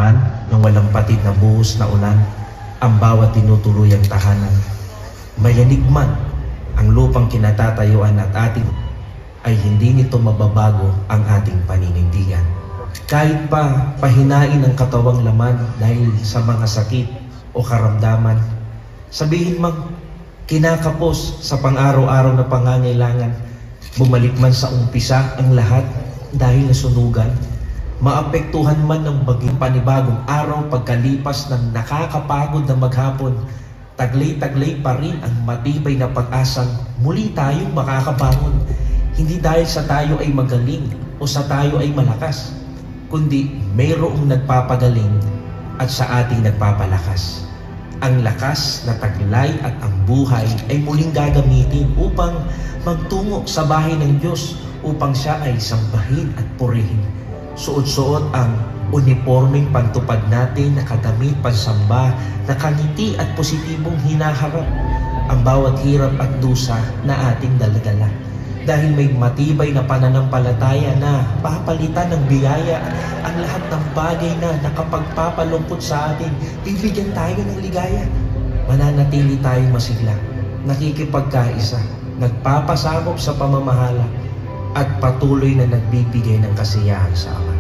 nakaraan ng walang patid na buhos na ulan ang bawat tinutuluyang tahanan. Mayanig man ang lupang kinatatayuan at ating ay hindi nito mababago ang ating paninindigan. Kahit pa pahinain ang katawang laman dahil sa mga sakit o karamdaman, sabihin mang kinakapos sa pang-araw-araw na pangangailangan, bumalik man sa umpisa ang lahat dahil nasunugan, maapektuhan man ng baging panibagong araw pagkalipas ng nakakapagod na maghapon, taglay-taglay pa rin ang matibay na pag-asang muli tayong makakabangon. Hindi dahil sa tayo ay magaling o sa tayo ay malakas, kundi mayroong nagpapagaling at sa ating nagpapalakas. Ang lakas na taglay at ang buhay ay muling gagamitin upang magtungo sa bahay ng Diyos upang siya ay sambahin at purihin. Suot-suot ang uniformeng pantupad natin na kadamit pansamba na kangiti at positibong hinaharap ang bawat hirap at dusa na ating daladala. Dahil may matibay na pananampalataya na papalitan ng biyaya ang lahat ng bagay na nakapagpapalungkot sa atin, bibigyan tayo ng ligaya. Mananatili tayong masigla, nakikipagkaisa, nagpapasakop sa pamamahala, at patuloy na nagbibigay ng kasiyahan sa Ama.